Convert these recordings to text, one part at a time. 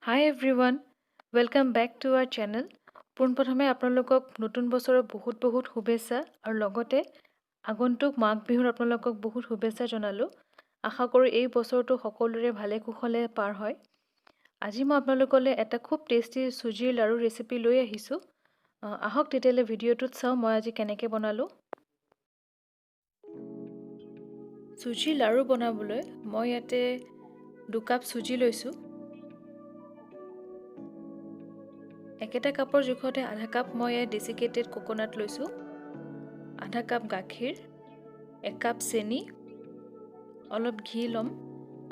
Hi everyone, welcome back to our channel. পোনপ্ৰথমে আপোনালোকক নতুন বছৰৰ বহুত শুভেচ্ছা আৰু লগতে আগন্তুক মাঘ বিহুৰ আপোনালোকক বহুত শুভেচ্ছা জনালোঁ। আশা কৰোঁ এই বছৰটো সকলোৰে ভালে কুশলে পাৰ হয়। আজি মই আপোনালোকলৈ এটা খুব টেষ্টি চুজিৰ লাড়ু ৰেচিপি লৈ আহিছোঁ। আহক তেতিয়াহ'লে ভিডিঅ'টোত চাওঁ মই আজি কেনেকৈ বনালোঁ। চুজিৰ লাড়ু বনাবলৈ মই ইয়াতে 2 কাপ চুজি লৈছোঁ। একেটা কাপৰ জোখতে আধা কাপ মই ডেচিকেটেড কোকোনাট লৈছোঁ, আধা কাপ গাখীৰ, 1 কাপ চেনি, অলপ ঘি ল'ম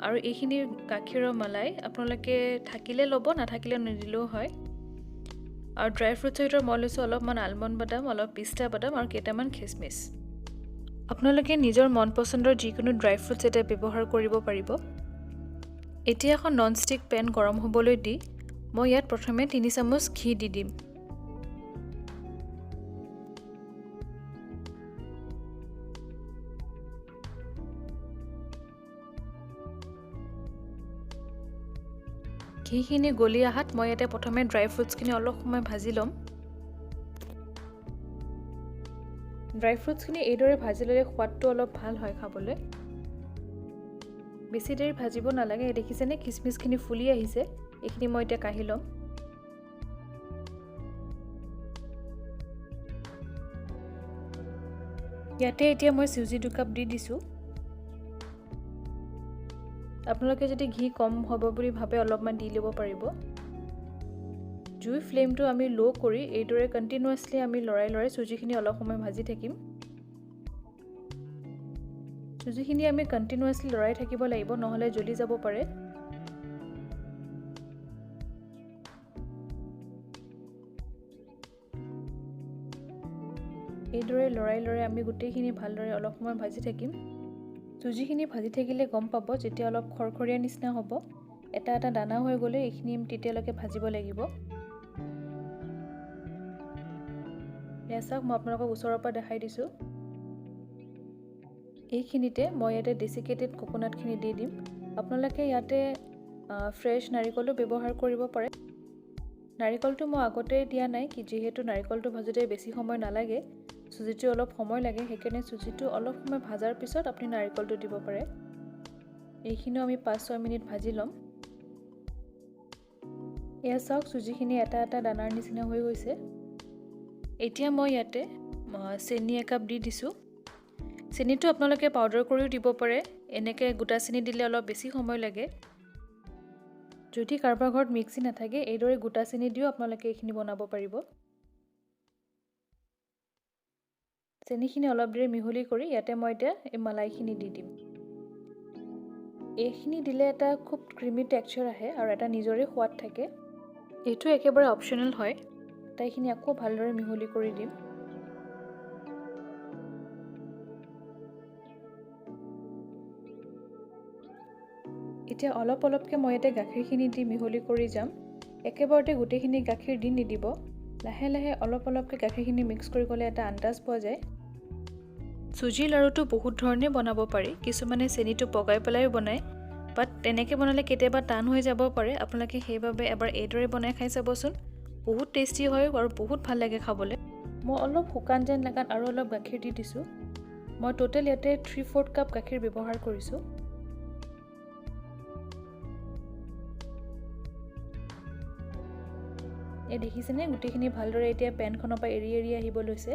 আৰু এইখিনি গাখীৰৰ মালাই আপোনালোকে থাকিলে ল'ব, নাথাকিলে নিদিলেও হয়। আৰু ড্ৰাই ফ্ৰুটছৰ ভিতৰত মই লৈছোঁ অলপমান আলমণ্ড বাদাম, অলপ পিষ্টা বাদাম আৰু কেইটামান খিচমিচ। আপোনালোকে নিজৰ মন পচন্দৰ যিকোনো ড্ৰাই ফ্ৰুটছ এটা ব্যৱহাৰ কৰিব পাৰিব। এতিয়া এখন ননষ্টিক পেন গৰম হ'বলৈ দি মই ইয়াত প্ৰথমে 3 চামুচ ঘি দি দিম। ঘিখিনি গলি অহাত মই ইয়াতে প্ৰথমে ড্ৰাই ফ্ৰুটছখিনি অলপ সময় ভাজি ল'ম। ড্ৰাই ফ্ৰুটছখিনি এইদৰে ভাজি ল'লে সোৱাদটো অলপ ভাল হয় খাবলৈ। বেছি দেৰি ভাজিব নালাগে। দেখিছেনে খিচমিচখিনি ফুলি আহিছে, এইখিনি মই এতিয়া কাঢ়ি ল'ম। ইয়াতে এতিয়া মই চুজি 2 কাপ দি দিছোঁ। আপোনালোকে যদি ঘি কম হ'ব বুলি ভাবে অলপমান দি ল'ব পাৰিব। জুই ফ্লেমটো আমি ল' কৰি এইদৰে কণ্টিনিউৱাছলি আমি লৰাই চুজিখিনি অলপ সময় ভাজি থাকিম। চুজিখিনি আমি কণ্টিনিউৱাছলি লৰাই থাকিব লাগিব, নহ'লে জ্বলি যাব পাৰে। এইদৰে লৰাই আমি গোটেইখিনি ভালদৰে অলপ সময় ভাজি থাকিম। চুজিখিনি ভাজি থাকিলে গম পাব যেতিয়া অলপ খৰখৰীয়া নিচিনা হ'ব, এটা দানা হৈ গ'লে এইখিনি তেতিয়ালৈকে ভাজিব লাগিব। এয়া চাওক, মই আপোনালোকক ওচৰৰ পৰা দেখাই দিছোঁ। এইখিনিতে মই ইয়াতে ডেচিকেটেড কোকোনাটখিনি দি দিম। আপোনালোকে ইয়াতে ফ্ৰেছ নাৰিকলো ব্যৱহাৰ কৰিব পাৰে। নাৰিকলটো মই আগতে দিয়া নাই, যিহেতু নাৰিকলটো ভাজোঁতে বেছি সময় নালাগে, চুজিটো অলপ সময় লাগে, সেইকাৰণে চুজিটো অলপ সময় ভাজাৰ পিছত আপুনি নাৰিকলটো দিব পাৰে। এইখিনিও আমি 5-6 মিনিট ভাজি ল'ম। এয়া চাওক, চুজিখিনি এটা দানাৰ নিচিনা হৈ গৈছে। এতিয়া মই ইয়াতে চেনি 1 কাপ দি দিছোঁ। চেনিটো আপোনালোকে পাউডাৰ কৰিও দিব পাৰে, এনেকৈ গোটা চেনি দিলে অলপ বেছি সময় লাগে। যদি কাৰোবাৰ ঘৰত মিক্সি নাথাকে, এইদৰে গোটা চেনি দিও আপোনালোকে এইখিনি বনাব পাৰিব। চেনিখিনি অলপ দেৰি মিহলি কৰি ইয়াতে মই এতিয়া এই মালাইখিনি দি দিম। এইখিনি দিলে এটা খুব ক্ৰিমি টেক্সচাৰ আহে আৰু এটা নিজৰে সোৱাদ থাকে। এইটো একেবাৰে অপশ্যনেল হয়। এইখিনি আকৌ ভালদৰে মিহলি কৰি দিম। এতিয়া অলপকৈ মই ইয়াতে গাখীৰখিনি দি মিহলি কৰি যাম। একেবাৰতে গোটেইখিনি গাখীৰ দি নিদিব, লাহে অলপকৈ গাখীৰখিনি মিক্স কৰি গ'লে এটা আন্দাজ পোৱা যায়। চুজিৰ লাড়ুটো বহুত ধৰণে বনাব পাৰি। কিছুমানে চেনিটো পগাই পেলাইও বনায়, বাট তেনেকৈ বনালে কেতিয়াবা টান হৈ যাব পাৰে। আপোনালোকে সেইবাবে এবাৰ এইদৰে বনাই খাই চাবচোন, বহুত টেষ্টি হয় আৰু বহুত ভাল লাগে খাবলৈ। মই অলপ শুকান যেন লাগাত আৰু অলপ গাখীৰ দি দিছোঁ। মই টোটেল ইয়াতে 3/4 কাপ গাখীৰ ব্যৱহাৰ কৰিছোঁ। এই দেখিছেনে, গোটেইখিনি ভালদৰে এতিয়া পেনখনৰ পৰা এৰি আহিব লৈছে।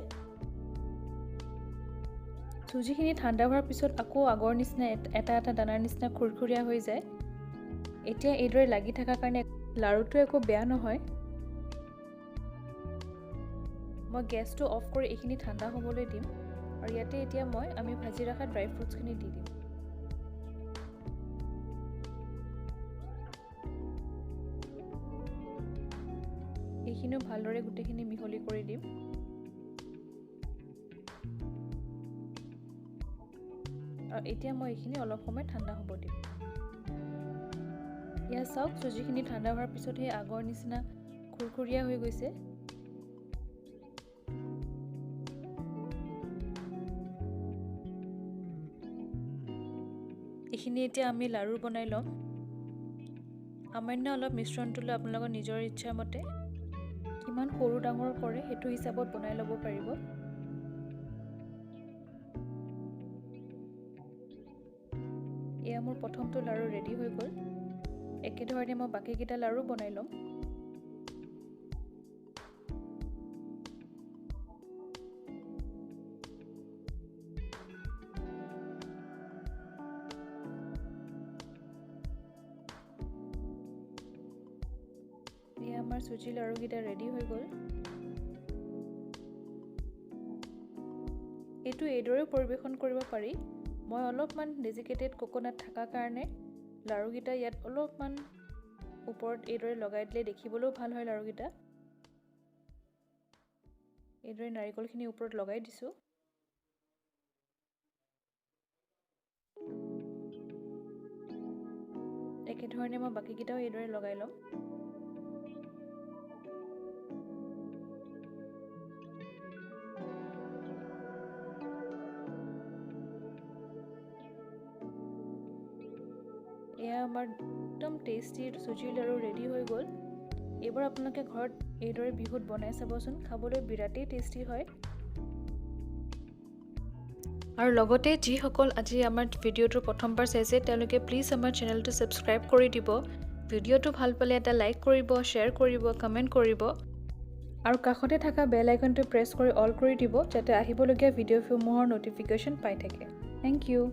চুজিখিনি ঠাণ্ডা হোৱাৰ পিছত আকৌ আগৰ নিচিনা এটা দানাৰ নিচিনা খুৰখুৰীয়া হৈ যায়। এতিয়া এইদৰে লাগি থকাৰ কাৰণে লাড়ুটো একো বেয়া নহয়। মই গেছটো অফ কৰি এইখিনি ঠাণ্ডা হ'বলৈ দিম আৰু ইয়াতে এতিয়া আমি ভাজি ৰখা ড্ৰাই ফ্ৰুটছখিনি দি দিম। এইখিনিও ভালদৰে গোটেইখিনি মিহলি কৰি দিম। আৰু এতিয়া মই এইখিনি অলপ সময় ঠাণ্ডা হ'ব দিম। এয়া চাওক, চুজিখিনি ঠাণ্ডা হোৱাৰ পিছত সেই আগৰ নিচিনা খুৰখুৰীয়া হৈ গৈছে। এইখিনি এতিয়া আমি লাড়ু বনাই ল'ম। সামান্য অলপ মিশ্ৰণটো লৈ আপোনালোকৰ নিজৰ ইচ্ছা মতে কিমান সৰু ডাঙৰ কৰে সেইটো হিচাপত বনাই ল'ব পাৰিব। এয়া মোৰ প্ৰথমটো লাৰু ৰেডি হৈ গ'ল। একেধৰণে মই বাকীকেইটা লাৰু বনাই ল'ম। এয়া আমাৰ চুজি লাৰুকেইটা ৰেডি হৈ গ'ল। এইটো এইদৰেও পৰিৱেশন কৰিব পাৰি। মই অলপমান ডেজিকেটেড কোকোনাট থকাৰ কাৰণে লাৰুকেইটা ইয়াত অলপমান ওপৰত এইদৰে লগাই দিলে দেখিবলৈও ভাল হয়। লাৰুকেইটা এইদৰে নাৰিকলখিনি ওপৰত লগাই দিছোঁ। একেধৰণে মই বাকীকেইটাও এইদৰে লগাই ল'ম। এয়া আমাৰ একদম টেষ্টি চুজিৰ লাৰু ৰেডি হৈ গ'ল। এইবাৰ আপোনালোকে ঘৰত এইদৰে বিহুত বনাই চাবচোন, খাবলৈ বিৰাটেই টেষ্টি হয়। আৰু লগতে যিসকল আজি আমাৰ ভিডিঅ'টো প্ৰথমবাৰ চাইছে তেওঁলোকে প্লিজ আমাৰ চেনেলটো ছাবস্ক্ৰাইব কৰি দিব। ভিডিঅ'টো ভাল পালে এটা লাইক কৰিব, শ্বেয়াৰ কৰিব, কমেণ্ট কৰিব আৰু কাষতে থকা বেল আইকনটো প্ৰেছ কৰি অল কৰি দিব যাতে আহিবলগীয়া ভিডিঅ'সমূহৰ ন'টিফিকেশ্যন পাই থাকে। Thank U.